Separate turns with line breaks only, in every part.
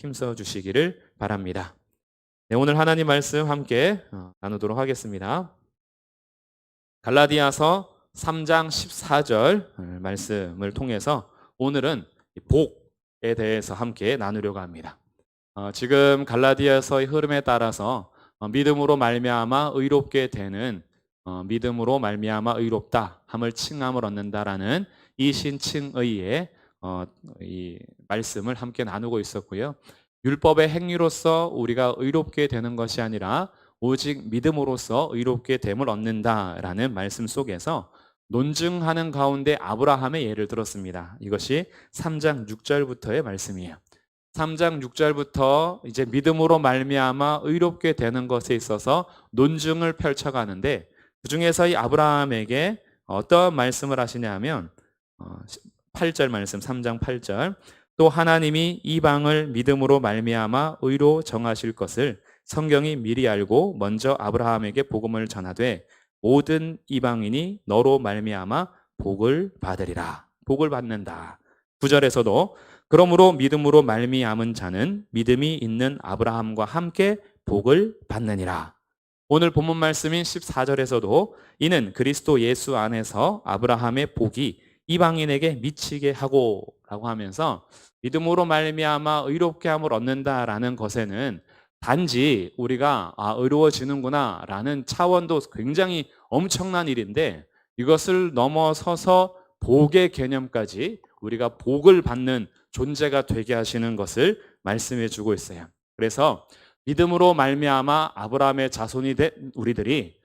힘써 주시기를 바랍니다. 네, 오늘 하나님 말씀 함께 나누도록 하겠습니다. 갈라디아서 3장 14절 말씀을 통해서 오늘은 복에 대해서 함께 나누려고 합니다. 지금 갈라디아서의 흐름에 따라서 믿음으로 말미암아 의롭게 되는 믿음으로 말미암아 의롭다 함을 칭함을 얻는다라는 이 신칭의의 이 말씀을 함께 나누고 있었고요. 율법의 행위로서 우리가 의롭게 되는 것이 아니라 오직 믿음으로써 의롭게 됨을 얻는다라는 말씀 속에서 논증하는 가운데 아브라함의 예를 들었습니다. 이것이 3장 6절부터의 말씀이에요. 3장 6절부터 이제 믿음으로 말미암아 의롭게 되는 것에 있어서 논증을 펼쳐가는데 그중에서 이 아브라함에게 어떤 말씀을 하시냐면 8절 말씀 3장 8절 또 하나님이 이방을 믿음으로 말미암아 의로 정하실 것을 성경이 미리 알고 먼저 아브라함에게 복음을 전하되 모든 이방인이 너로 말미암아 복을 받으리라. 복을 받는다. 9절에서도 그러므로 믿음으로 말미암은 자는 믿음이 있는 아브라함과 함께 복을 받느니라. 오늘 본문 말씀인 14절에서도 이는 그리스도 예수 안에서 아브라함의 복이 이방인에게 미치게 하고 라고 하면서 믿음으로 말미암아 의롭게 함을 얻는다라는 것에는 단지 우리가 의로워지는구나 라는 차원도 굉장히 엄청난 일인데 이것을 넘어서서 복의 개념까지 우리가 복을 받는 존재가 되게 하시는 것을 말씀해 주고 있어요. 그래서 믿음으로 말미암아 아브라함의 자손이 된 우리들이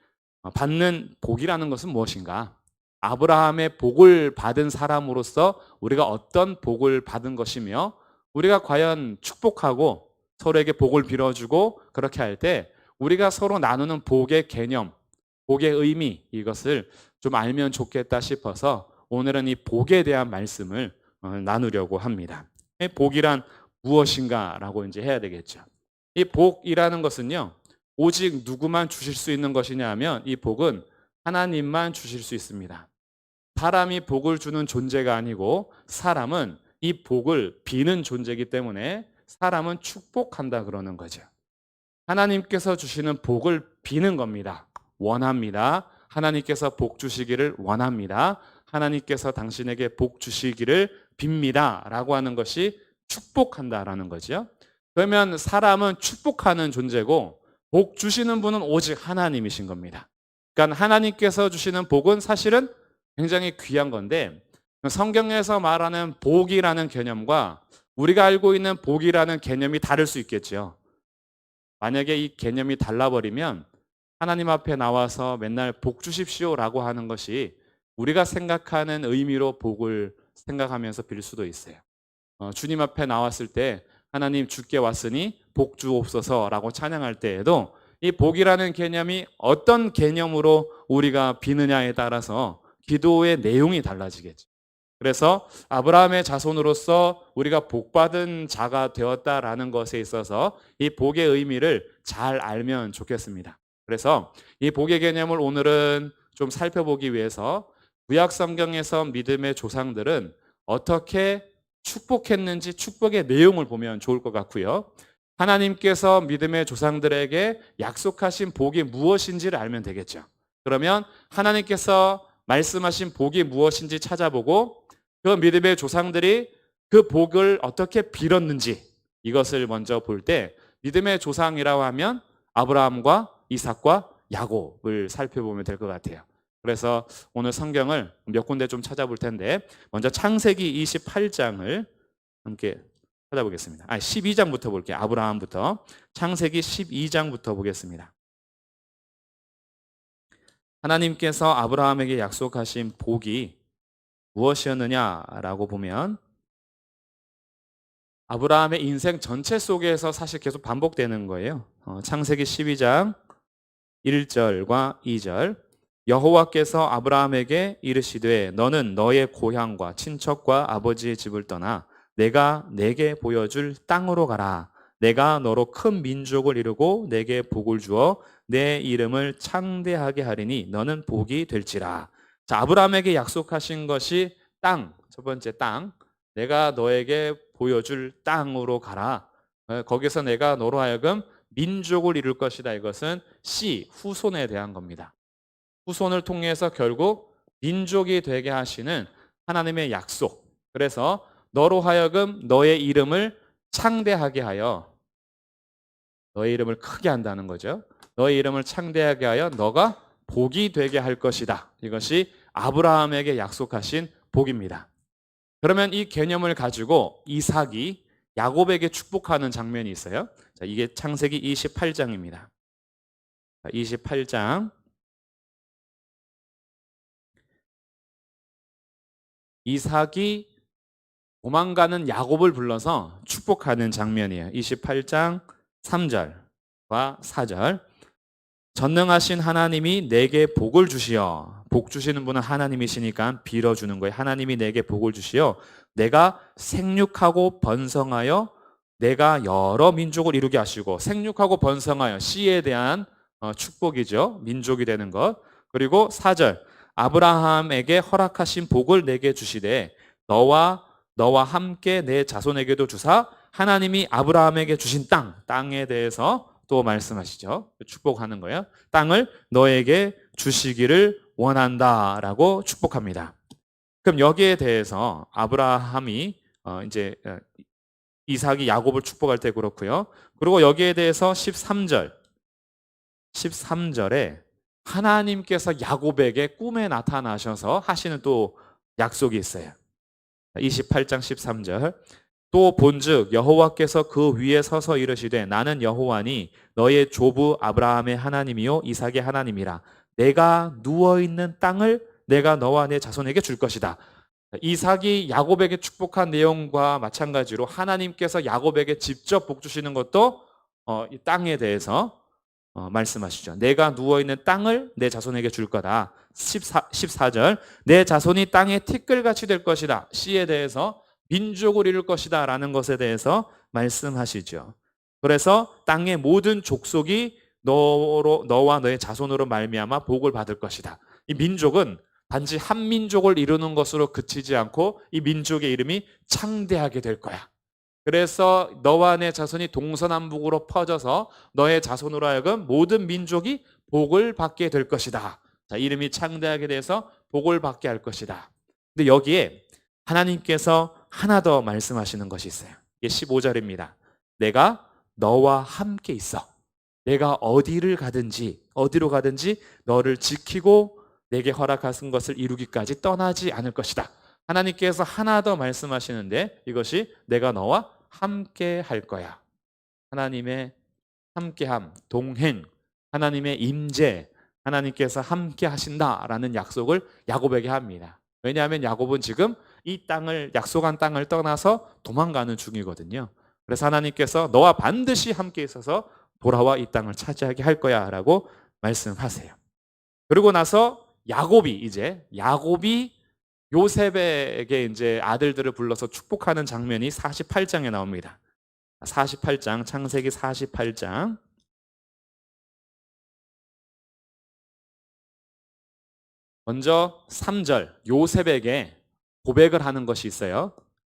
받는 복이라는 것은 무엇인가? 아브라함의 복을 받은 사람으로서 우리가 어떤 복을 받은 것이며 우리가 과연 축복하고 서로에게 복을 빌어주고 그렇게 할 때 우리가 서로 나누는 복의 개념, 복의 의미 이것을 좀 알면 좋겠다 싶어서 오늘은 이 복에 대한 말씀을 나누려고 합니다. 복이란 무엇인가 라고 이제 해야 되겠죠. 이 복이라는 것은요 오직 누구만 주실 수 있는 것이냐 하면 이 복은 하나님만 주실 수 있습니다. 사람이 복을 주는 존재가 아니고 사람은 이 복을 비는 존재이기 때문에 사람은 축복한다 그러는 거죠. 하나님께서 주시는 복을 비는 겁니다. 원합니다. 하나님께서 복 주시기를 원합니다. 하나님께서 당신에게 복 주시기를 빕니다. 라고 하는 것이 축복한다라는 거죠. 그러면 사람은 축복하는 존재고 복 주시는 분은 오직 하나님이신 겁니다. 그러니까 하나님께서 주시는 복은 사실은 굉장히 귀한 건데 성경에서 말하는 복이라는 개념과 우리가 알고 있는 복이라는 개념이 다를 수 있겠죠. 만약에 이 개념이 달라버리면 하나님 앞에 나와서 맨날 복 주십시오라고 하는 것이 우리가 생각하는 의미로 복을 생각하면서 빌 수도 있어요. 주님 앞에 나왔을 때 하나님 주께 왔으니 복 주옵소서라고 찬양할 때에도 이 복이라는 개념이 어떤 개념으로 우리가 비느냐에 따라서 기도의 내용이 달라지겠죠. 그래서 아브라함의 자손으로서 우리가 복받은 자가 되었다라는 것에 있어서 이 복의 의미를 잘 알면 좋겠습니다. 그래서 이 복의 개념을 오늘은 좀 살펴보기 위해서 구약 성경에서 믿음의 조상들은 어떻게 축복했는지 축복의 내용을 보면 좋을 것 같고요. 하나님께서 믿음의 조상들에게 약속하신 복이 무엇인지를 알면 되겠죠. 그러면 하나님께서 말씀하신 복이 무엇인지 찾아보고 그 믿음의 조상들이 그 복을 어떻게 빌었는지 이것을 먼저 볼 때 믿음의 조상이라고 하면 아브라함과 이삭과 야곱을 살펴보면 될 것 같아요. 그래서 오늘 성경을 몇 군데 좀 찾아볼 텐데 먼저 창세기 28장을 함께 찾아보겠습니다. 12장부터 볼게요. 아브라함부터 창세기 12장부터 보겠습니다. 하나님께서 아브라함에게 약속하신 복이 무엇이었느냐라고 보면 아브라함의 인생 전체 속에서 사실 계속 반복되는 거예요. 창세기 12장 1절과 2절 여호와께서 아브라함에게 이르시되 너는 너의 고향과 친척과 아버지의 집을 떠나 내가 내게 보여줄 땅으로 가라. 내가 너로 큰 민족을 이루고 내게 복을 주어 내 이름을 창대하게 하리니 너는 복이 될지라. 자, 아브라함에게 약속하신 것이 땅, 첫 번째 땅. 내가 너에게 보여줄 땅으로 가라. 거기서 내가 너로 하여금 민족을 이룰 것이다. 이것은 씨, 후손에 대한 겁니다. 후손을 통해서 결국 민족이 되게 하시는 하나님의 약속. 그래서 너로 하여금 너의 이름을 창대하게 하여, 너의 이름을 크게 한다는 거죠. 너의 이름을 창대하게 하여 너가 복이 되게 할 것이다. 이것이 아브라함에게 약속하신 복입니다. 그러면 이 개념을 가지고 이삭이 야곱에게 축복하는 장면이 있어요. 자, 이게 창세기 28장입니다. 28장. 이삭이 도망가는 야곱을 불러서 축복하는 장면이에요. 28장 3절과 4절. 전능하신 하나님이 내게 복을 주시어. 복 주시는 분은 하나님이시니까 빌어주는 거예요. 하나님이 내게 복을 주시어 내가 생육하고 번성하여 내가 여러 민족을 이루게 하시고, 생육하고 번성하여 씨에 대한 축복이죠. 민족이 되는 것. 그리고 4절. 아브라함에게 허락하신 복을 내게 주시되 너와 함께 내 자손에게도 주사 하나님이 아브라함에게 주신 땅에 대해서 또 말씀하시죠. 축복하는 거예요. 땅을 너에게 주시기를 원한다라고 축복합니다. 그럼 여기에 대해서 아브라함이 이제 이삭이 야곱을 축복할 때 그렇고요. 그리고 여기에 대해서 13절에 하나님께서 야곱에게 꿈에 나타나셔서 하시는 또 약속이 있어요. 28장 13절. 또 본즉 여호와께서 그 위에 서서 이르시되 나는 여호와니 너의 조부 아브라함의 하나님이요 이삭의 하나님이라. 내가 누워 있는 땅을 내가 너와 내 자손에게 줄 것이다. 이삭이 야곱에게 축복한 내용과 마찬가지로 하나님께서 야곱에게 직접 복 주시는 것도 이 땅에 대해서 말씀하시죠. 내가 누워 있는 땅을 내 자손에게 줄 거다. 14절. 내 자손이 땅의 티끌같이 될 것이다. 씨에 대해서 민족을 이룰 것이다 라는 것에 대해서 말씀하시죠. 그래서 땅의 모든 족속이 너와 너의 자손으로 말미암아 복을 받을 것이다. 이 민족은 단지 한 민족을 이루는 것으로 그치지 않고 이 민족의 이름이 창대하게 될 거야. 그래서 너와 내 자손이 동서남북으로 퍼져서 너의 자손으로 하여금 모든 민족이 복을 받게 될 것이다. 자, 이름이 창대하게 돼서 복을 받게 할 것이다. 근데 여기에 하나님께서 하나 더 말씀하시는 것이 있어요. 이게 15절입니다. 내가 너와 함께 있어. 내가 어디로 가든지 너를 지키고 내게 허락하신 것을 이루기까지 떠나지 않을 것이다. 하나님께서 하나 더 말씀하시는데 이것이 내가 너와 함께 할 거야. 하나님의 함께함, 동행, 하나님의 임재, 하나님께서 함께 하신다라는 약속을 야곱에게 합니다. 왜냐하면 야곱은 지금 이 땅을, 약속한 땅을 떠나서 도망가는 중이거든요. 그래서 하나님께서 너와 반드시 함께 있어서 돌아와 이 땅을 차지하게 할 거야 라고 말씀하세요. 그리고 나서 야곱이 요셉에게 이제 아들들을 불러서 축복하는 장면이 48장에 나옵니다. 48장, 창세기 48장. 먼저 3절, 요셉에게 고백을 하는 것이 있어요.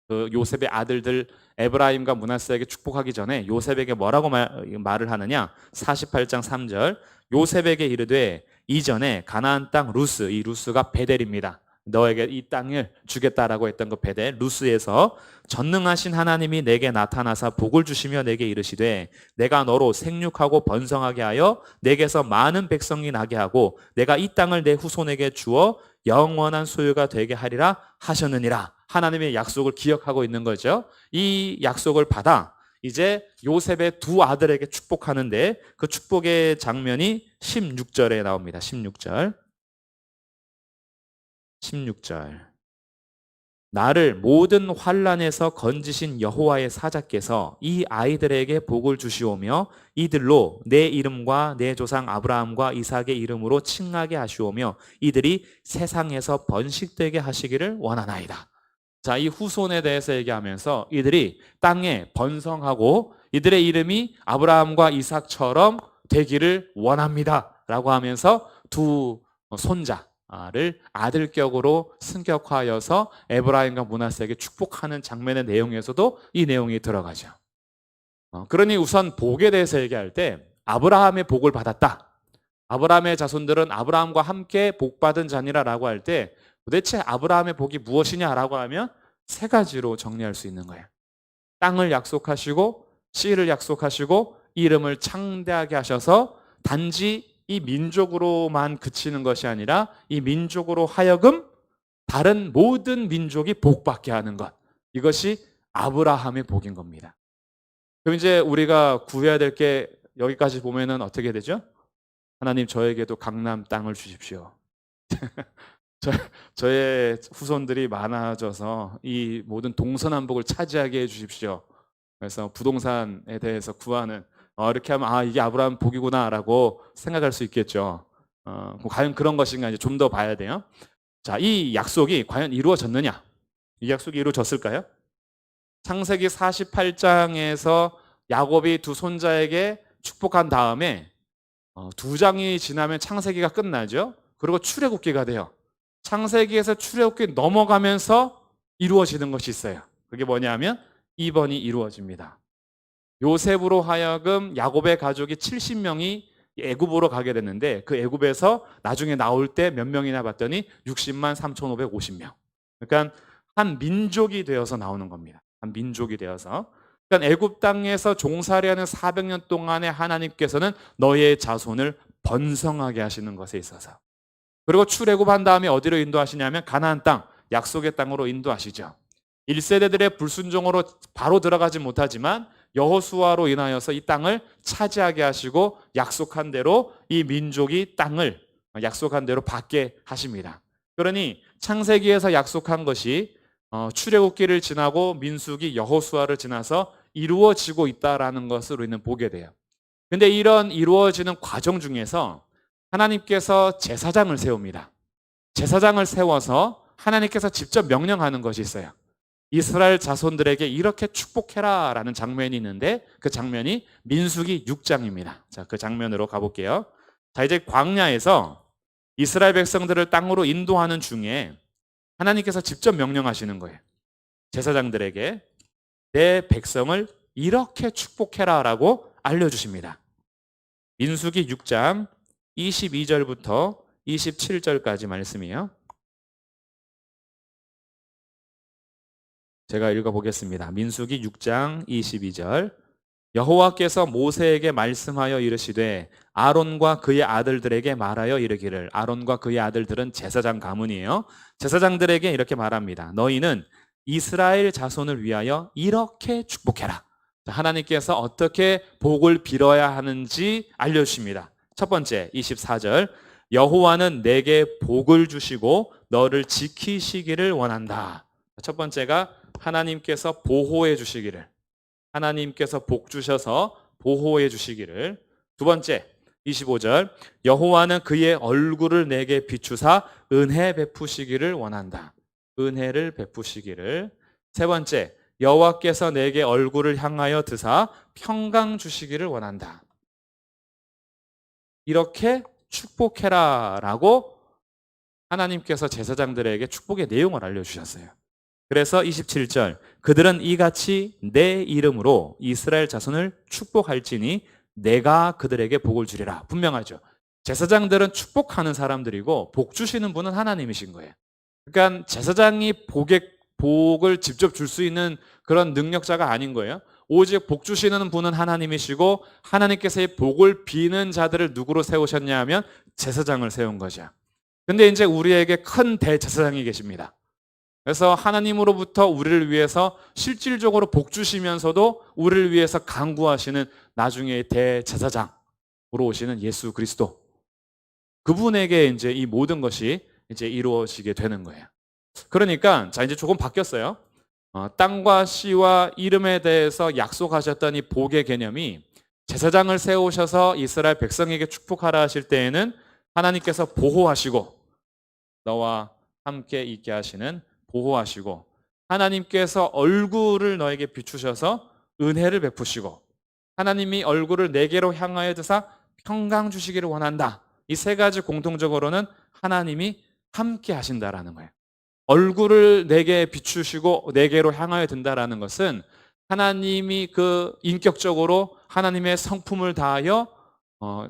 그 요셉의 아들들 에브라임과 므낫세에게 축복하기 전에 요셉에게 뭐라고 말을 하느냐? 48장 3절. 요셉에게 이르되 이전에 가나안 땅 루스, 이 루스가 베델입니다. 너에게 이 땅을 주겠다라고 했던 그 베델 루스에서 전능하신 하나님이 내게 나타나사 복을 주시며 내게 이르시되 내가 너로 생육하고 번성하게 하여 내게서 많은 백성이 나게 하고 내가 이 땅을 내 후손에게 주어 영원한 소유가 되게 하리라 하셨느니라. 하나님의 약속을 기억하고 있는 거죠. 이 약속을 받아 이제 요셉의 두 아들에게 축복하는데 그 축복의 장면이 16절에 나옵니다. 16절. 나를 모든 환난에서 건지신 여호와의 사자께서 이 아이들에게 복을 주시오며 이들로 내 이름과 내 조상 아브라함과 이삭의 이름으로 칭하게 하시오며 이들이 세상에서 번식되게 하시기를 원하나이다. 자, 이 후손에 대해서 얘기하면서 이들이 땅에 번성하고 이들의 이름이 아브라함과 이삭처럼 되기를 원합니다 라고 하면서 두 손자를 아들격으로 승격하여서 에브라임과 므낫세에게 축복하는 장면의 내용에서도 이 내용이 들어가죠. 그러니 우선 복에 대해서 얘기할 때 아브라함의 복을 받았다. 아브라함의 자손들은 아브라함과 함께 복받은 자니라라고 할 때 도대체 아브라함의 복이 무엇이냐라고 하면 세 가지로 정리할 수 있는 거예요. 땅을 약속하시고 씨를 약속하시고 이름을 창대하게 하셔서 단지 이 민족으로만 그치는 것이 아니라 이 민족으로 하여금 다른 모든 민족이 복받게 하는 것. 이것이 아브라함의 복인 겁니다. 그럼 이제 우리가 구해야 될 게 여기까지 보면은 어떻게 되죠? 하나님 저에게도 강남 땅을 주십시오. 저의 후손들이 많아져서 이 모든 동서남북을 차지하게 해주십시오. 그래서 부동산에 대해서 구하는 이렇게 하면 이게 아브라함 복이구나라고 생각할 수 있겠죠. 과연 그런 것인가 이제 좀 더 봐야 돼요. 자, 이 약속이 과연 이루어졌느냐? 이 약속이 이루어졌을까요? 창세기 48장에서 야곱이 두 손자에게 축복한 다음에 두 장이 지나면 창세기가 끝나죠. 그리고 출애굽기가 돼요. 창세기에서 출애굽기 넘어가면서 이루어지는 것이 있어요. 그게 뭐냐면 2번이 이루어집니다. 요셉으로 하여금 야곱의 가족이 70명이 애굽으로 가게 됐는데 그 애굽에서 나중에 나올 때 몇 명이나 봤더니 60만 3,550명. 그러니까 한 민족이 되어서 나오는 겁니다. 한 민족이 되어서. 그러니까 애굽 땅에서 종살이하는 400년 동안에 하나님께서는 너의 자손을 번성하게 하시는 것에 있어서. 그리고 출애굽한 다음에 어디로 인도하시냐면 가나안 땅, 약속의 땅으로 인도하시죠. 1세대들의 불순종으로 바로 들어가지 못하지만 여호수아로 인하여서 이 땅을 차지하게 하시고 약속한 대로 이 민족이 땅을 약속한 대로 받게 하십니다. 그러니 창세기에서 약속한 것이 출애굽기를 지나고 민수기, 여호수아를 지나서 이루어지고 있다라는 것을 우리는 보게 돼요. 근데 이런 이루어지는 과정 중에서 하나님께서 제사장을 세웁니다. 제사장을 세워서 하나님께서 직접 명령하는 것이 있어요. 이스라엘 자손들에게 이렇게 축복해라 라는 장면이 있는데 그 장면이 민수기 6장입니다. 자, 그 장면으로 가볼게요. 자, 이제 광야에서 이스라엘 백성들을 땅으로 인도하는 중에 하나님께서 직접 명령하시는 거예요. 제사장들에게 내 백성을 이렇게 축복해라 라고 알려주십니다. 민수기 6장 22절부터 27절까지 말씀이에요. 제가 읽어보겠습니다. 민수기 6장 22절. 여호와께서 모세에게 말씀하여 이르시되 아론과 그의 아들들에게 말하여 이르기를. 아론과 그의 아들들은 제사장 가문이에요. 제사장들에게 이렇게 말합니다. 너희는 이스라엘 자손을 위하여 이렇게 축복해라. 하나님께서 어떻게 복을 빌어야 하는지 알려주십니다. 첫 번째 24절. 여호와는 내게 복을 주시고 너를 지키시기를 원한다. 첫 번째가 하나님께서 보호해 주시기를, 하나님께서 복 주셔서 보호해 주시기를. 두 번째 25절. 여호와는 그의 얼굴을 내게 비추사 은혜 베푸시기를 원한다. 은혜를 베푸시기를. 세 번째, 여호와께서 내게 얼굴을 향하여 드사 평강 주시기를 원한다. 이렇게 축복해라 라고 하나님께서 제사장들에게 축복의 내용을 알려주셨어요. 그래서 27절, 그들은 이같이 내 이름으로 이스라엘 자손을 축복할지니 내가 그들에게 복을 주리라. 분명하죠. 제사장들은 축복하는 사람들이고 복 주시는 분은 하나님이신 거예요. 그러니까 제사장이 복을 직접 줄 수 있는 그런 능력자가 아닌 거예요. 오직 복 주시는 분은 하나님이시고 하나님께서 이 복을 비는 자들을 누구로 세우셨냐 하면 제사장을 세운 거죠. 근데 이제 우리에게 큰 대제사장이 계십니다. 그래서 하나님으로부터 우리를 위해서 실질적으로 복 주시면서도 우리를 위해서 간구하시는 나중에 대제사장으로 오시는 예수 그리스도. 그분에게 이제 이 모든 것이 이제 이루어지게 되는 거예요. 그러니까 자 이제 조금 바뀌었어요. 땅과 씨와 이름에 대해서 약속하셨던 이 복의 개념이 제사장을 세우셔서 이스라엘 백성에게 축복하라 하실 때에는 하나님께서 보호하시고 너와 함께 있게 하시는 보호하시고 하나님께서 얼굴을 너에게 비추셔서 은혜를 베푸시고 하나님이 얼굴을 내게로 향하여 드사 평강 주시기를 원한다. 이 세 가지 공통적으로는 하나님이 함께 하신다라는 거예요. 얼굴을 내게 비추시고 내게로 향하여 든다라는 것은 하나님이 그 인격적으로 하나님의 성품을 다하여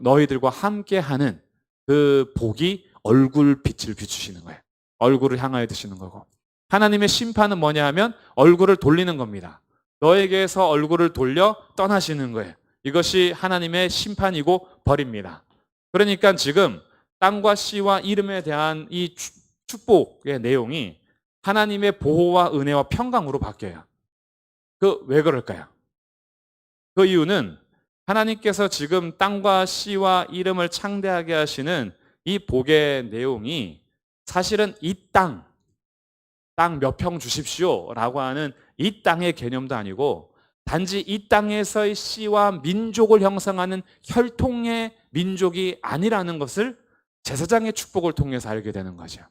너희들과 함께하는 그 복이 얼굴 빛을 비추시는 거예요. 얼굴을 향하여 드시는 거고. 하나님의 심판은 뭐냐 하면 얼굴을 돌리는 겁니다. 너에게서 얼굴을 돌려 떠나시는 거예요. 이것이 하나님의 심판이고 벌입니다. 그러니까 지금 땅과 씨와 이름에 대한 이 축복의 내용이 하나님의 보호와 은혜와 평강으로 바뀌어요. 왜 그럴까요? 그 이유는 하나님께서 지금 땅과 씨와 이름을 창대하게 하시는 이 복의 내용이 사실은 이 땅 몇 평 주십시오 라고 하는 이 땅의 개념도 아니고 단지 이 땅에서의 씨와 민족을 형성하는 혈통의 민족이 아니라는 것을 제사장의 축복을 통해서 알게 되는 거죠.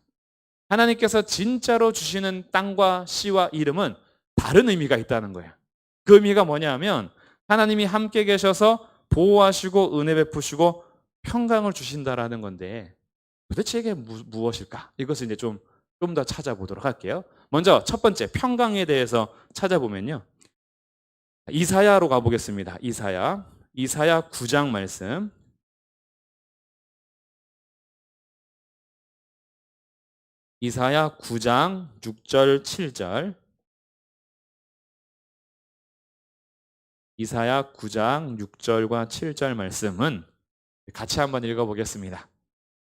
하나님께서 진짜로 주시는 땅과 씨와 이름은 다른 의미가 있다는 거예요. 그 의미가 뭐냐면 하나님이 함께 계셔서 보호하시고 은혜 베푸시고 평강을 주신다라는 건데 도대체 이게 무엇일까? 이것을 이제 좀 더 찾아보도록 할게요. 먼저 첫 번째 평강에 대해서 찾아보면요. 이사야로 가보겠습니다. 이사야 9장 말씀. 이사야 9장 6절 7절. 이사야 9장 6절과 7절 말씀은 같이 한번 읽어보겠습니다.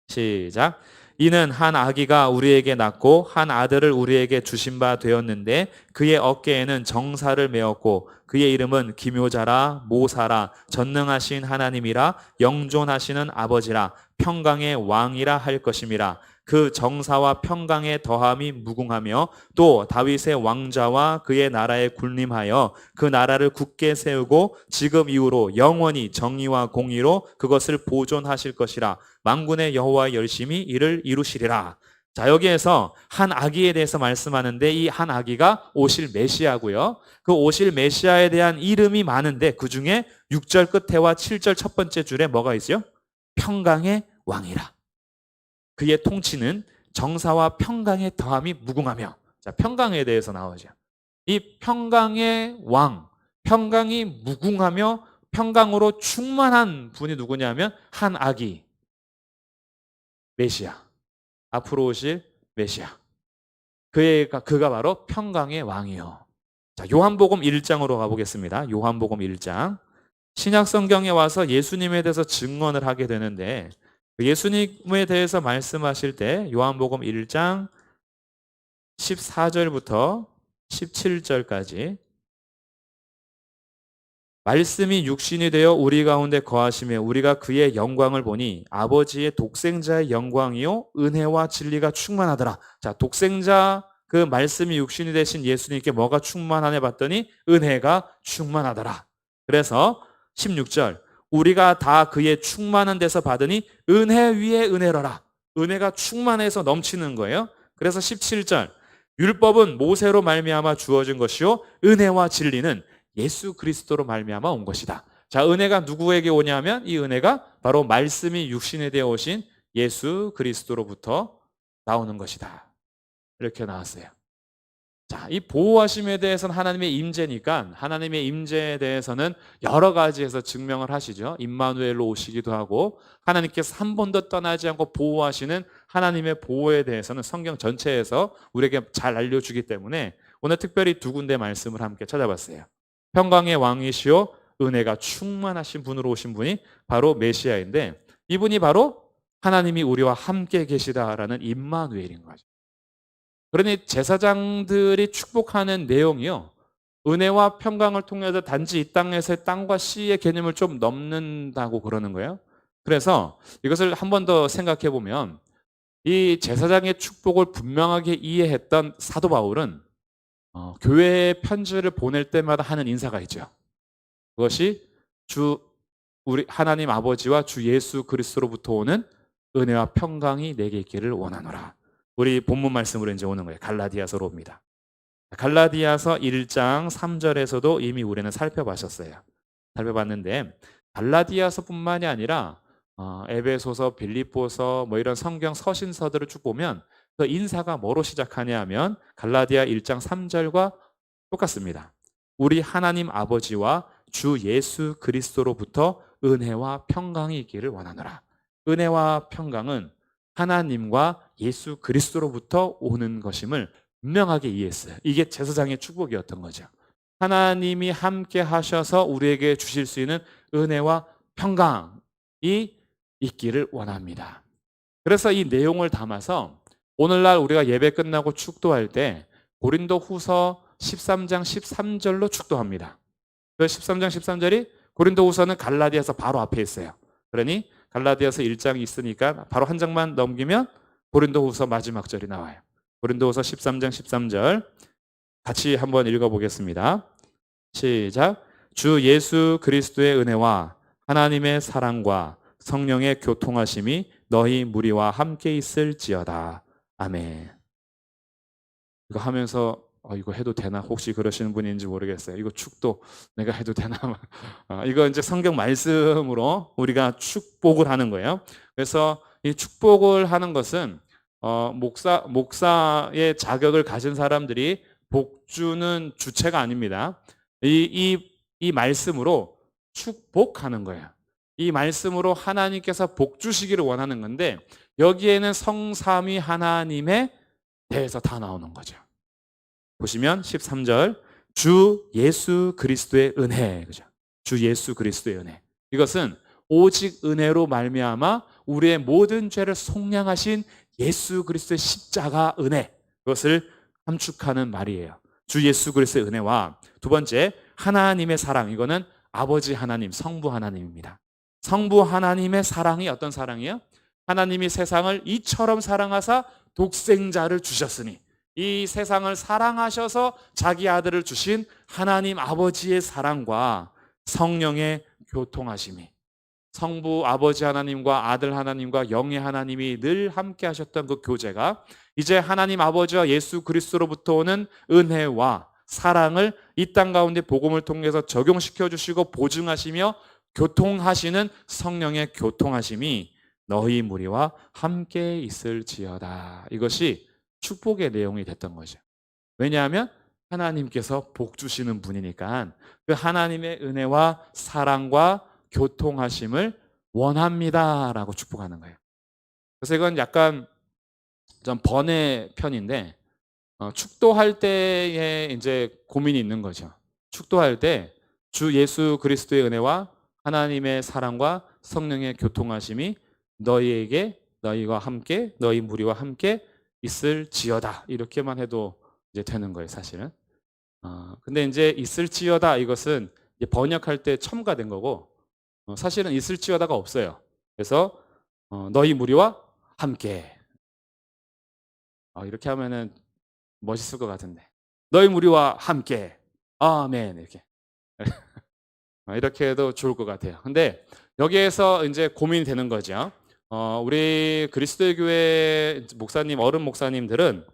시작. 이는 한 아기가 우리에게 낳고 한 아들을 우리에게 주신 바 되었는데 그의 어깨에는 정사를 메었고 그의 이름은 기묘자라 모사라 전능하신 하나님이라 영존하시는 아버지라 평강의 왕이라 할 것임이라. 그 정사와 평강의 더함이 무궁하며 또 다윗의 왕자와 그의 나라에 군림하여 그 나라를 굳게 세우고 지금 이후로 영원히 정의와 공의로 그것을 보존하실 것이라. 만군의 여호와의 열심히 이를 이루시리라. 자, 여기에서 한 아기에 대해서 말씀하는데 이 한 아기가 오실 메시아고요. 그 오실 메시아에 대한 이름이 많은데 그 중에 6절 끝에와 7절 첫 번째 줄에 뭐가 있어요? 평강의 왕이라. 그의 통치는 정사와 평강의 더함이 무궁하며. 자, 평강에 대해서 나오죠. 이 평강의 왕, 평강이 무궁하며 평강으로 충만한 분이 누구냐면 한 아기, 메시아. 앞으로 오실 메시아. 그가 바로 평강의 왕이요. 자, 요한복음 1장으로 가보겠습니다. 요한복음 1장. 신약 성경에 와서 예수님에 대해서 증언을 하게 되는데 예수님에 대해서 말씀하실 때 요한복음 1장 14절부터 17절까지 말씀이 육신이 되어 우리 가운데 거하시며 우리가 그의 영광을 보니 아버지의 독생자의 영광이요 은혜와 진리가 충만하더라. 자, 독생자 그 말씀이 육신이 되신 예수님께 뭐가 충만하네 봤더니 은혜가 충만하더라. 그래서 16절 우리가 다 그의 충만한 데서 받으니 은혜 위에 은혜로라. 은혜가 충만해서 넘치는 거예요. 그래서 17절 율법은 모세로 말미암아 주어진 것이요 은혜와 진리는 예수 그리스도로 말미암아 온 것이다. 자, 은혜가 누구에게 오냐면 이 은혜가 바로 말씀이 육신에 되어 오신 예수 그리스도로부터 나오는 것이다. 이렇게 나왔어요. 자, 이 보호하심에 대해서는 하나님의 임재니까 하나님의 임재에 대해서는 여러 가지에서 증명을 하시죠. 임마누엘로 오시기도 하고 하나님께서 한 번도 떠나지 않고 보호하시는 하나님의 보호에 대해서는 성경 전체에서 우리에게 잘 알려주기 때문에 오늘 특별히 두 군데 말씀을 함께 찾아봤어요. 평강의 왕이시오 은혜가 충만하신 분으로 오신 분이 바로 메시아인데 이분이 바로 하나님이 우리와 함께 계시다라는 임마누엘인 거죠. 그러니 제사장들이 축복하는 내용이요. 은혜와 평강을 통해서 단지 이 땅에서의 땅과 씨의 개념을 좀 넘는다고 그러는 거예요. 그래서 이것을 한 번 더 생각해 보면 이 제사장의 축복을 분명하게 이해했던 사도 바울은 교회에 편지를 보낼 때마다 하는 인사가 있죠. 그것이 우리 하나님 아버지와 주 예수 그리스도로부터 오는 은혜와 평강이 내게 있기를 원하노라. 우리 본문 말씀으로 이제 오는 거예요. 갈라디아서로 옵니다. 갈라디아서 1장 3절에서도 이미 우리는 살펴봤었어요. 살펴봤는데 갈라디아서뿐만이 아니라 에베소서, 빌립보서 뭐 이런 성경 서신서들을 쭉 보면 그 인사가 뭐로 시작하냐 하면 갈라디아 1장 3절과 똑같습니다. 우리 하나님 아버지와 주 예수 그리스도로부터 은혜와 평강이 있기를 원하노라. 은혜와 평강은 하나님과 예수 그리스도로부터 오는 것임을 분명하게 이해했어요. 이게 제사장의 축복이었던 거죠. 하나님이 함께 하셔서 우리에게 주실 수 있는 은혜와 평강이 있기를 원합니다. 그래서 이 내용을 담아서 오늘날 우리가 예배 끝나고 축도할 때 고린도후서 13장 13절로 축도합니다. 그 13장 13절이 고린도후서는 갈라디아서 바로 앞에 있어요. 그러니 갈라디아서 1장이 있으니까 바로 한 장만 넘기면 고린도후서 마지막 절이 나와요. 고린도후서 13장 13절 같이 한번 읽어보겠습니다. 시작. 주 예수 그리스도의 은혜와 하나님의 사랑과 성령의 교통하심이 너희 무리와 함께 있을지어다. 아멘. 이거 하면서 이거 해도 되나? 혹시 그러시는 분인지 모르겠어요. 이거 축도 내가 해도 되나? 이거 이제 성경 말씀으로 우리가 축복을 하는 거예요. 그래서 이 축복을 하는 것은 목사의 자격을 가진 사람들이 복 주는 주체가 아닙니다. 이 말씀으로 축복하는 거예요. 이 말씀으로 하나님께서 복 주시기를 원하는 건데 여기에는 성삼위 하나님에 대해서 다 나오는 거죠. 보시면 13절 주 예수 그리스도의 은혜, 그죠? 주 예수 그리스도의 은혜. 이것은 오직 은혜로 말미암아 우리의 모든 죄를 속량하신 예수 그리스도의 십자가 은혜, 그것을 함축하는 말이에요. 주 예수 그리스도의 은혜와 두 번째 하나님의 사랑, 이거는 아버지 하나님, 성부 하나님입니다. 성부 하나님의 사랑이 어떤 사랑이에요? 하나님이 세상을 이처럼 사랑하사 독생자를 주셨으니 이 세상을 사랑하셔서 자기 아들을 주신 하나님 아버지의 사랑과 성령의 교통하심이, 성부 아버지 하나님과 아들 하나님과 영의 하나님이 늘 함께 하셨던 그 교제가 이제 하나님 아버지와 예수 그리스도로부터 오는 은혜와 사랑을 이 땅 가운데 복음을 통해서 적용시켜 주시고 보증하시며 교통하시는 성령의 교통하심이 너희 무리와 함께 있을지어다. 이것이 축복의 내용이 됐던 거죠. 왜냐하면 하나님께서 복 주시는 분이니까 그 하나님의 은혜와 사랑과 교통하심을 원합니다라고 축복하는 거예요. 그래서 이건 약간 좀 번외 편인데 축도할 때에 이제 고민이 있는 거죠. 축도할 때 주 예수 그리스도의 은혜와 하나님의 사랑과 성령의 교통하심이 너희와 함께 너희 무리와 함께 있을지어다 이렇게만 해도 이제 되는 거예요, 사실은. 근데 이제 있을지어다 이것은 이제 번역할 때 첨가된 거고 사실은 있을지어다가 없어요. 그래서 너희 무리와 함께 이렇게 하면은 멋있을 것 같은데 너희 무리와 함께 아멘 이렇게 해도 좋을 것 같아요. 근데 여기에서 이제 고민이 되는 거죠. 우리 그리스도의 교회 목사님, 어른 목사님들은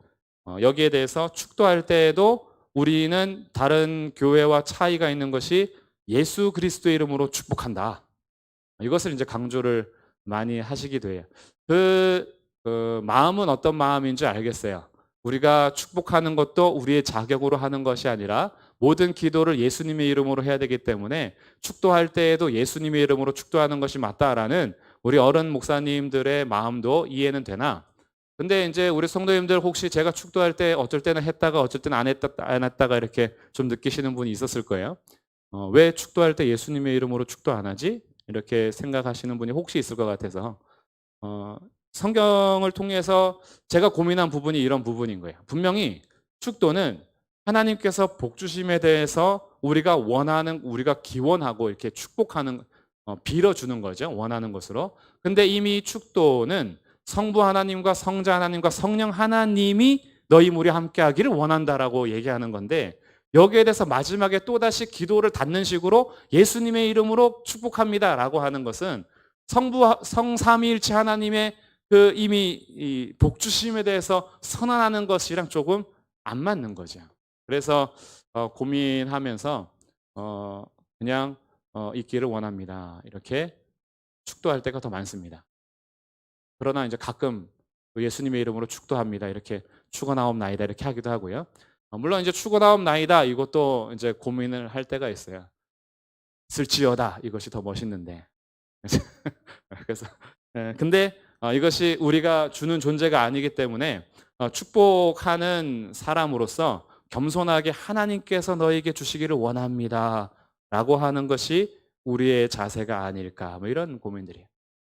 여기에 대해서 축도할 때에도 우리는 다른 교회와 차이가 있는 것이 예수 그리스도의 이름으로 축복한다. 이것을 이제 강조를 많이 하시기도 해요. 그 마음은 어떤 마음인지 알겠어요. 우리가 축복하는 것도 우리의 자격으로 하는 것이 아니라 모든 기도를 예수님의 이름으로 해야 되기 때문에 축도할 때에도 예수님의 이름으로 축도하는 것이 맞다라는 우리 어른 목사님들의 마음도 이해는 되나, 근데 이제 우리 성도님들 혹시 제가 축도할 때 어쩔 때는 했다가 어쩔 때는 안 했다가 이렇게 좀 느끼시는 분이 있었을 거예요. 왜 축도할 때 예수님의 이름으로 축도 안 하지? 이렇게 생각하시는 분이 혹시 있을 것 같아서 성경을 통해서 제가 고민한 부분이 이런 부분인 거예요. 분명히 축도는 하나님께서 복 주심에 대해서 우리가 원하는, 우리가 기원하고 이렇게 축복하는, 빌어주는 거죠. 원하는 것으로. 근데 이미 축도는 성부 하나님과 성자 하나님과 성령 하나님이 너희 무리 함께 하기를 원한다라고 얘기하는 건데, 여기에 대해서 마지막에 또다시 기도를 닫는 식으로 예수님의 이름으로 축복합니다라고 하는 것은 성삼위일체 하나님의 그 이미 이 복주심에 대해서 선언하는 것이랑 조금 안 맞는 거죠. 그래서 고민하면서 그냥 있기를 원합니다. 이렇게 축도할 때가 더 많습니다. 그러나 이제 가끔 예수님의 이름으로 축도합니다. 이렇게 축원하옵나이다 이렇게 하기도 하고요. 물론 이제 추구나옵나이다 이것도 이제 고민을 할 때가 있어요. 있을지어다 이것이 더 멋있는데. 그래서 근데 이것이 우리가 주는 존재가 아니기 때문에 축복하는 사람으로서 겸손하게 하나님께서 너에게 주시기를 원합니다 라고 하는 것이 우리의 자세가 아닐까 뭐 이런 고민들이에요.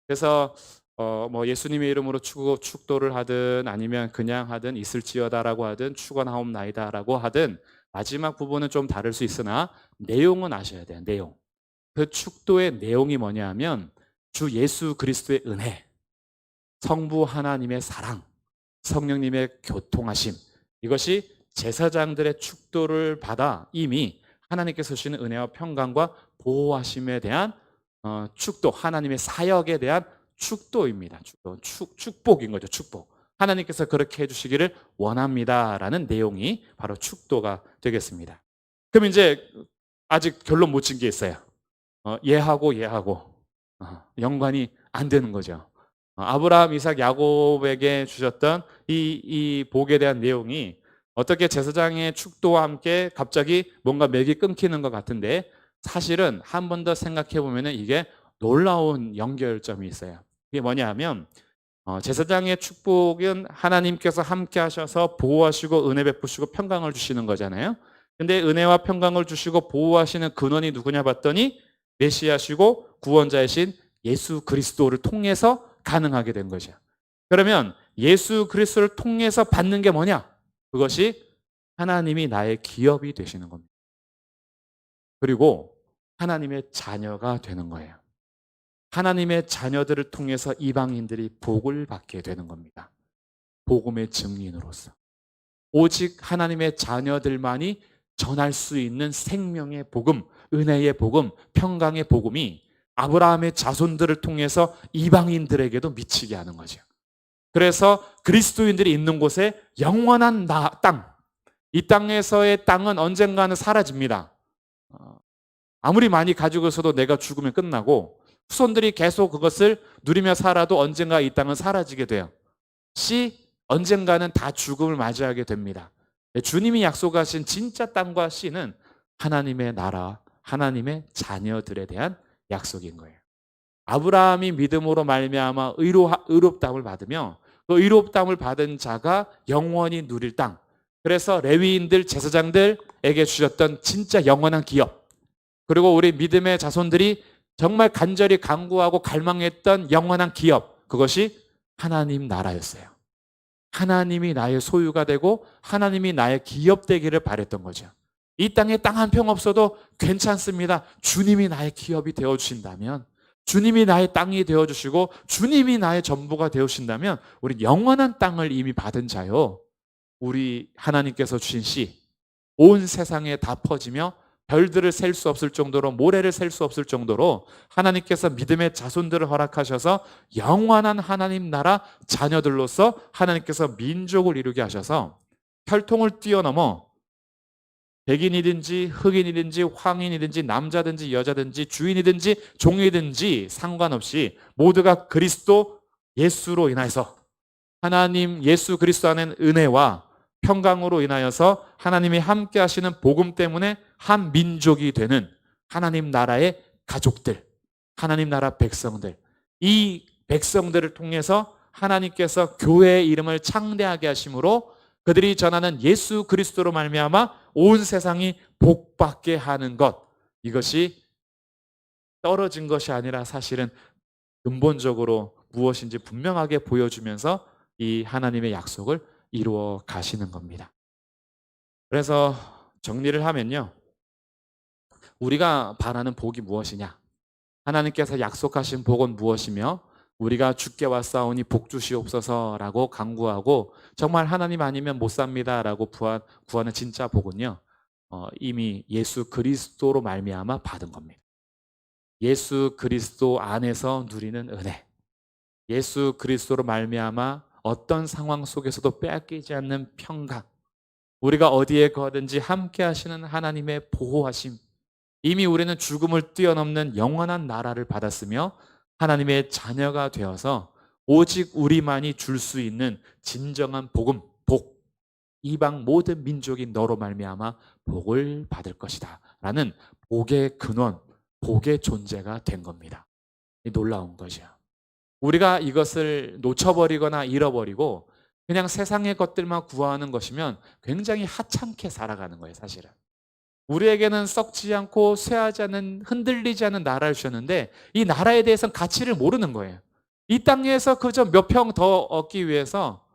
그래서 뭐 예수님의 이름으로 축도를 하든 아니면 그냥 하든 있을지어다라고 하든 축원하옵나이다라고 하든 마지막 부분은 좀 다를 수 있으나 내용은 아셔야 돼요. 내용. 그 축도의 내용이 뭐냐 하면 주 예수 그리스도의 은혜, 성부 하나님의 사랑, 성령님의 교통하심, 이것이 제사장들의 축도를 받아 이미 하나님께서 주시는 은혜와 평강과 보호하심에 대한 축도, 하나님의 사역에 대한 축도입니다. 축복인 거죠. 축복. 하나님께서 그렇게 해주시기를 원합니다라는 내용이 바로 축도가 되겠습니다. 그럼 이제 아직 결론 못 진 게 있어요. 얘하고 연관이 안 되는 거죠. 아브라함, 이삭, 야곱에게 주셨던 이 복에 대한 내용이 어떻게 제사장의 축도와 함께 갑자기 뭔가 맥이 끊기는 것 같은데 사실은 한 번 더 생각해 보면 이게 놀라운 연결점이 있어요. 이게 뭐냐 하면 제사장의 축복은 하나님께서 함께 하셔서 보호하시고 은혜 베푸시고 평강을 주시는 거잖아요. 근데 은혜와 평강을 주시고 보호하시는 근원이 누구냐 봤더니 메시아시고 구원자이신 예수 그리스도를 통해서 가능하게 된 거죠. 그러면 예수 그리스도를 통해서 받는 게 뭐냐? 그것이 하나님이 나의 기업이 되시는 겁니다. 그리고 하나님의 자녀가 되는 거예요. 하나님의 자녀들을 통해서 이방인들이 복을 받게 되는 겁니다. 복음의 증인으로서. 오직 하나님의 자녀들만이 전할 수 있는 생명의 복음, 은혜의 복음, 평강의 복음이 아브라함의 자손들을 통해서 이방인들에게도 미치게 하는 거죠. 그래서 그리스도인들이 있는 곳에 영원한 땅, 이 땅에서의 땅은 언젠가는 사라집니다. 아무리 많이 가지고 있어도 내가 죽으면 끝나고 후손들이 계속 그것을 누리며 살아도 언젠가 이 땅은 사라지게 돼요. 언젠가는 다 죽음을 맞이하게 됩니다. 주님이 약속하신 진짜 땅과 씨는 하나님의 나라, 하나님의 자녀들에 대한 약속인 거예요. 아브라함이 믿음으로 말미암아 의롭다함을 받으며 그 의롭다함을 받은 자가 영원히 누릴 땅. 그래서 레위인들, 제사장들에게 주셨던 진짜 영원한 기업. 그리고 우리 믿음의 자손들이 정말 간절히 간구하고 갈망했던 영원한 기업. 그것이 하나님 나라였어요. 하나님이 나의 소유가 되고 하나님이 나의 기업 되기를 바랬던 거죠. 이 땅에 땅 한 평 없어도 괜찮습니다. 주님이 나의 기업이 되어주신다면, 주님이 나의 땅이 되어주시고 주님이 나의 전부가 되어주신다면 우리 영원한 땅을 이미 받은 자요. 우리 하나님께서 주신 씨, 온 세상에 다 퍼지며 별들을 셀 수 없을 정도로, 모래를 셀 수 없을 정도로 하나님께서 믿음의 자손들을 허락하셔서 영원한 하나님 나라 자녀들로서 하나님께서 민족을 이루게 하셔서 혈통을 뛰어넘어 백인이든지 흑인이든지 황인이든지 남자든지 여자든지 주인이든지 종이든지 상관없이 모두가 그리스도 예수로 인하여서 하나님 예수 그리스도 안에 은혜와 평강으로 인하여서 하나님이 함께 하시는 복음 때문에 한 민족이 되는 하나님 나라의 가족들, 하나님 나라 백성들, 이 백성들을 통해서 하나님께서 교회의 이름을 창대하게 하심으로 그들이 전하는 예수 그리스도로 말미암아 온 세상이 복받게 하는 것, 이것이 떨어진 것이 아니라 사실은 근본적으로 무엇인지 분명하게 보여주면서 이 하나님의 약속을 이루어 가시는 겁니다. 그래서 정리를 하면요, 우리가 바라는 복이 무엇이냐? 하나님께서 약속하신 복은 무엇이며 우리가 주께 왔사오니 복 주시옵소서라고 간구하고 정말 하나님 아니면 못 삽니다라고 구하는 진짜 복은요, 이미 예수 그리스도로 말미암아 받은 겁니다. 예수 그리스도 안에서 누리는 은혜, 예수 그리스도로 말미암아 어떤 상황 속에서도 빼앗기지 않는 평강, 우리가 어디에 거하든지 함께 하시는 하나님의 보호하심, 이미 우리는 죽음을 뛰어넘는 영원한 나라를 받았으며 하나님의 자녀가 되어서 오직 우리만이 줄 수 있는 진정한 복음, 복, 이방 모든 민족이 너로 말미암아 복을 받을 것이다 라는 복의 근원, 복의 존재가 된 겁니다. 놀라운 거죠. 우리가 이것을 놓쳐버리거나 잃어버리고 그냥 세상의 것들만 구하는 것이면 굉장히 하찮게 살아가는 거예요, 사실은. 우리에게는 썩지 않고 쇠하지 않는, 흔들리지 않는 나라를 주셨는데 이 나라에 대해서는 가치를 모르는 거예요. 이 땅에서 그저 몇 평 더 얻기 위해서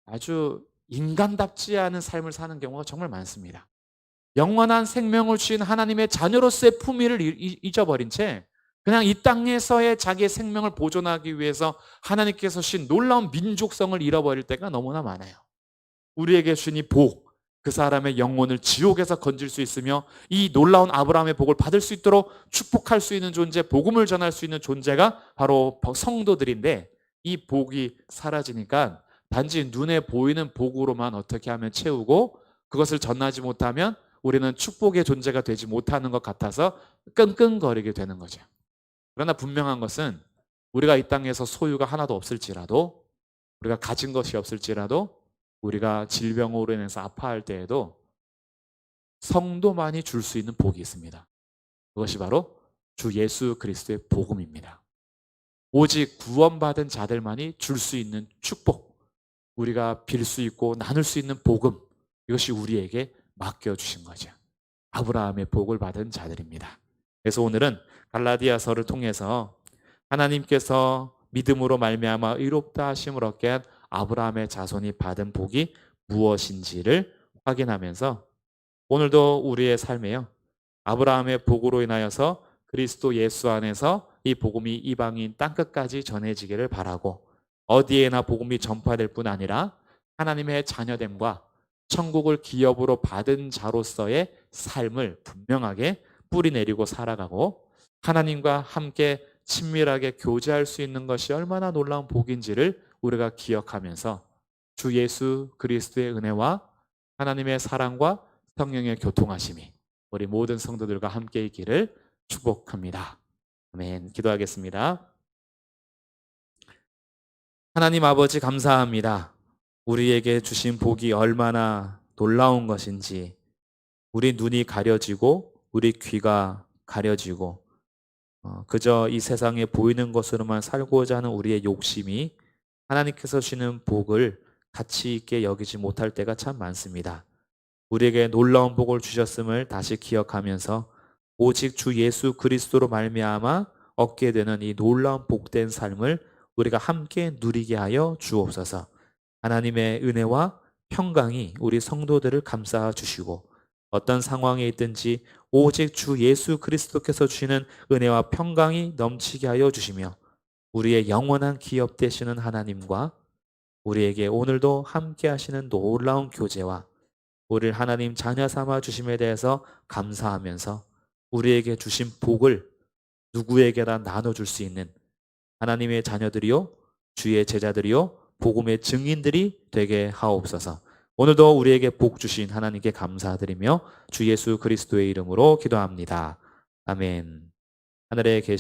아주 인간답지 않은 삶을 사는 경우가 정말 많습니다. 영원한 생명을 주신 하나님의 자녀로서의 품위를 잊어버린 채 그냥 이 땅에서의 자기의 생명을 보존하기 위해서 하나님께서 주신 놀라운 민족성을 잃어버릴 때가 너무나 많아요. 우리에게 주신 이 복, 그 사람의 영혼을 지옥에서 건질 수 있으며 이 놀라운 아브라함의 복을 받을 수 있도록 축복할 수 있는 존재, 복음을 전할 수 있는 존재가 바로 성도들인데 이 복이 사라지니까 단지 눈에 보이는 복으로만 어떻게 하면 채우고 그것을 전하지 못하면 우리는 축복의 존재가 되지 못하는 것 같아서 끙끙거리게 되는 거죠. 그러나 분명한 것은 우리가 이 땅에서 소유가 하나도 없을지라도 우리가 가진 것이 없을지라도 우리가 질병으로 인해서 아파할 때에도 성도만이 줄 수 있는 복이 있습니다. 그것이 바로 주 예수 그리스도의 복음입니다. 오직 구원받은 자들만이 줄 수 있는 축복, 우리가 빌 수 있고 나눌 수 있는 복음, 이것이 우리에게 맡겨주신 거죠. 아브라함의 복을 받은 자들입니다. 그래서 오늘은 갈라디아서를 통해서 하나님께서 믿음으로 말미암아 의롭다 하심을 얻게 한 아브라함의 자손이 받은 복이 무엇인지를 확인하면서 오늘도 우리의 삶에요, 아브라함의 복으로 인하여서 그리스도 예수 안에서 이 복음이 이방인 땅끝까지 전해지기를 바라고 어디에나 복음이 전파될 뿐 아니라 하나님의 자녀됨과 천국을 기업으로 받은 자로서의 삶을 분명하게 뿌리내리고 살아가고 하나님과 함께 친밀하게 교제할 수 있는 것이 얼마나 놀라운 복인지를 우리가 기억하면서 주 예수 그리스도의 은혜와 하나님의 사랑과 성령의 교통하심이 우리 모든 성도들과 함께 있기를 축복합니다. 아멘. 기도하겠습니다. 하나님 아버지 감사합니다. 우리에게 주신 복이 얼마나 놀라운 것인지, 우리 눈이 가려지고 우리 귀가 가려지고 그저 이 세상에 보이는 것으로만 살고자 하는 우리의 욕심이 하나님께서 주시는 복을 가치 있게 여기지 못할 때가 참 많습니다. 우리에게 놀라운 복을 주셨음을 다시 기억하면서 오직 주 예수 그리스도로 말미암아 얻게 되는 이 놀라운 복된 삶을 우리가 함께 누리게 하여 주옵소서. 하나님의 은혜와 평강이 우리 성도들을 감싸 주시고 어떤 상황에 있든지 오직 주 예수 그리스도께서 주시는 은혜와 평강이 넘치게 하여 주시며 우리의 영원한 기업 되시는 하나님과 우리에게 오늘도 함께 하시는 놀라운 교제와 우리를 하나님 자녀 삼아 주심에 대해서 감사하면서 우리에게 주신 복을 누구에게나 나눠줄 수 있는 하나님의 자녀들이요 주의 제자들이요 복음의 증인들이 되게 하옵소서. 오늘도 우리에게 복 주신 하나님께 감사드리며 주 예수 그리스도의 이름으로 기도합니다. 아멘. 하늘에 계신